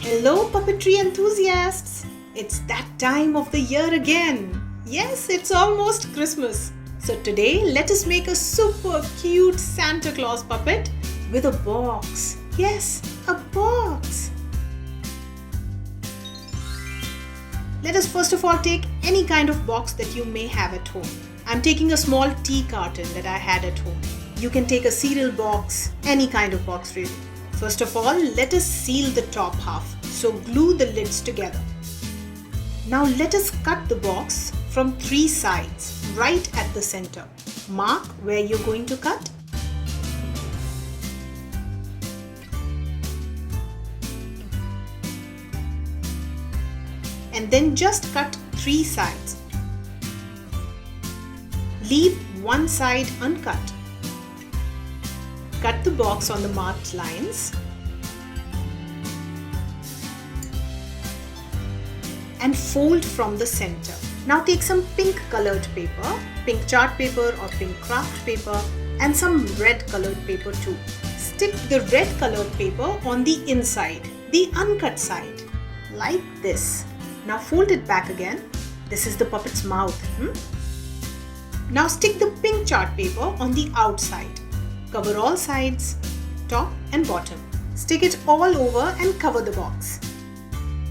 Hello puppetry enthusiasts! It's that time of the year again. Yes, it's almost Christmas. So today let us make a super cute Santa Claus puppet with a box. Yes, a box. Let us first of all take any kind of box that you may have at home. I'm taking a small tea carton that I had at home. You can take a cereal box, any kind of box really. First of all, let us seal the top half. So glue the lids together. Now let us cut the box from 3 sides, right at the center. Mark where you're going to cut. And then just cut 3 sides. Leave one side uncut. Cut the box on the marked lines and fold from the center. Now take some pink colored paper, pink chart paper or pink craft paper, and some red colored paper too. Stick the red colored paper on the inside, the uncut side, like this. Now fold it back again. This is the puppet's mouth. Now stick the pink chart paper on the outside. Cover all sides, top and bottom. Stick it all over and cover the box.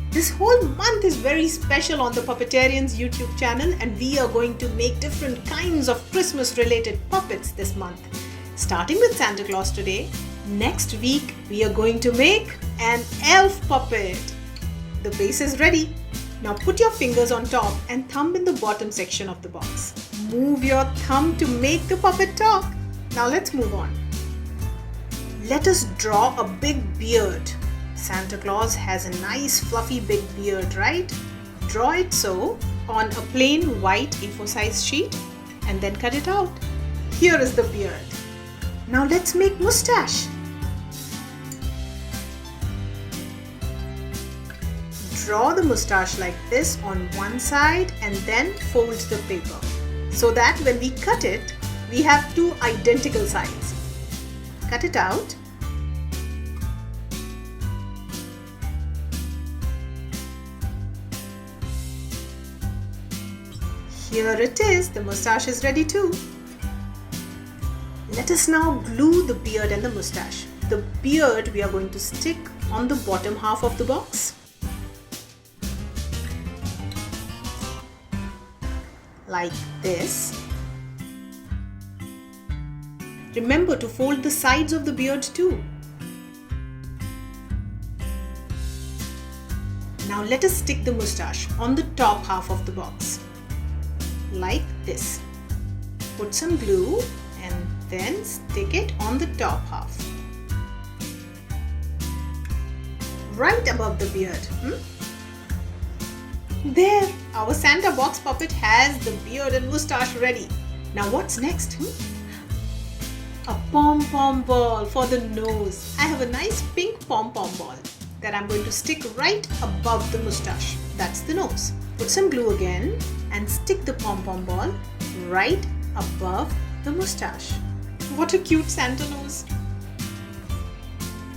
This whole month is very special on the Puppetarians YouTube channel, and we are going to make different kinds of Christmas related puppets this month. Starting with Santa Claus today, next week we are going to make an elf puppet. The base is ready. Now put your fingers on top and thumb in the bottom section of the box. Move your thumb to make the puppet talk. Now let's move on. Let us draw a big beard. Santa Claus has a nice fluffy big beard, right? Draw it so on a plain white A4 size sheet and then cut it out. Here is the beard. Now let's make mustache. Draw the mustache like this on one side and then fold the paper so that when we cut it, we have 2 identical sides. Cut it out. Here it is, the mustache is ready too. Let us now glue the beard and the mustache. The beard we are going to stick on the bottom half of the box. Like this. Remember to fold the sides of the beard too. Now let us stick the mustache on the top half of the box. Like this. Put some glue and then stick it on the top half. Right above the beard. There, our Santa box puppet has the beard and mustache ready. Now what's next? A pom-pom ball for the nose. I have a nice pink pom-pom ball that I'm going to stick right above the mustache. That's the nose. Put some glue again and stick the pom-pom ball right above the mustache. What a cute Santa nose.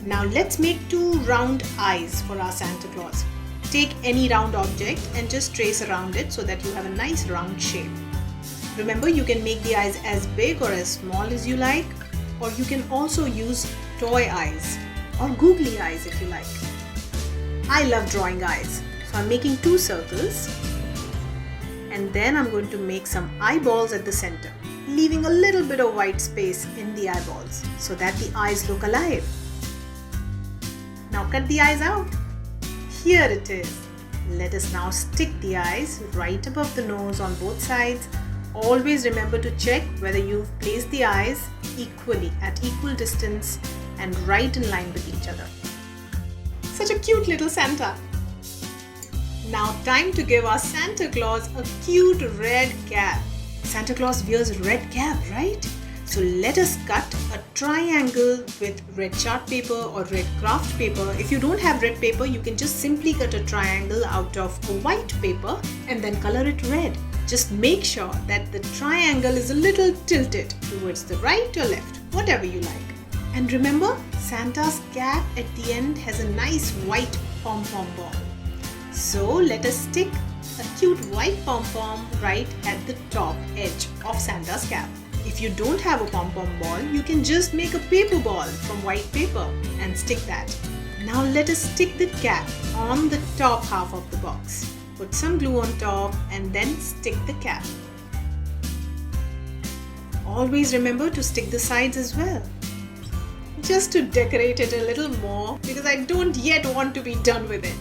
Now let's make 2 round eyes for our Santa Claus. Take any round object and just trace around it so that you have a nice round shape. Remember, you can make the eyes as big or as small as you like, or you can also use toy eyes or googly eyes if you like. I love drawing eyes, so I'm making 2 circles and then I'm going to make some eyeballs at the center, leaving a little bit of white space in the eyeballs so that the eyes look alive. Now cut the eyes out. Here it is. Let us now stick the eyes right above the nose on both sides. Always remember to check whether you've placed the eyes equally at equal distance and right in line with each other. Such a cute little Santa. Now time to give our Santa Claus a cute red cap. Santa Claus wears a red cap, right? So let us cut a triangle with red chart paper or red craft paper. If you don't have red paper, you can just simply cut a triangle out of a white paper and then color it red. Just make sure that the triangle is a little tilted towards the right or left, whatever you like. And remember, Santa's cap at the end has a nice white pom-pom ball. So let us stick a cute white pom-pom right at the top edge of Santa's cap. If you don't have a pom-pom ball, you can just make a paper ball from white paper and stick that. Now let us stick the cap on the top half of the box. Put some glue on top and then stick the cap. Always remember to stick the sides as well. Just to decorate it a little more, because I don't yet want to be done with it.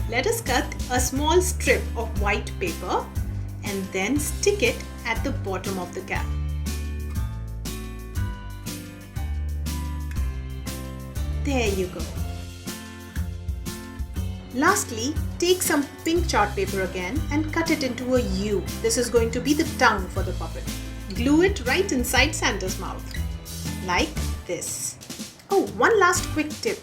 Let us cut a small strip of white paper and then stick it at the bottom of the cap. There you go. Lastly, take some pink chart paper again and cut it into a U. This is going to be the tongue for the puppet. Glue it right inside Santa's mouth, like this. Oh, one last quick tip.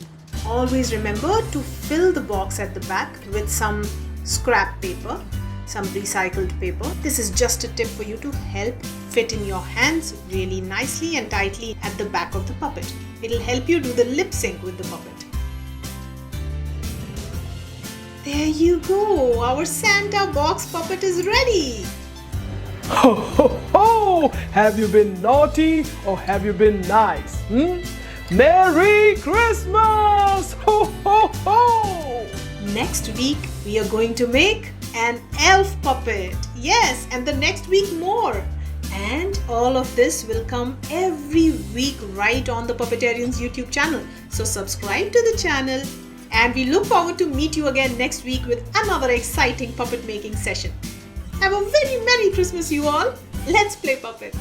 Always remember to fill the box at the back with some scrap paper, some recycled paper. This is just a tip for you to help fit in your hands really nicely and tightly at the back of the puppet. It'll help you do the lip sync with the puppet. There you go! Our Santa box puppet is ready! Ho ho ho! Have you been naughty or have you been nice? Merry Christmas! Ho ho ho! Next week we are going to make an elf puppet. Yes, and the next week more. And all of this will come every week right on the Puppetarians YouTube channel. So subscribe to the channel and we look forward to meet you again next week with another exciting puppet making session. Have a very Merry Christmas you all. Let's play puppets.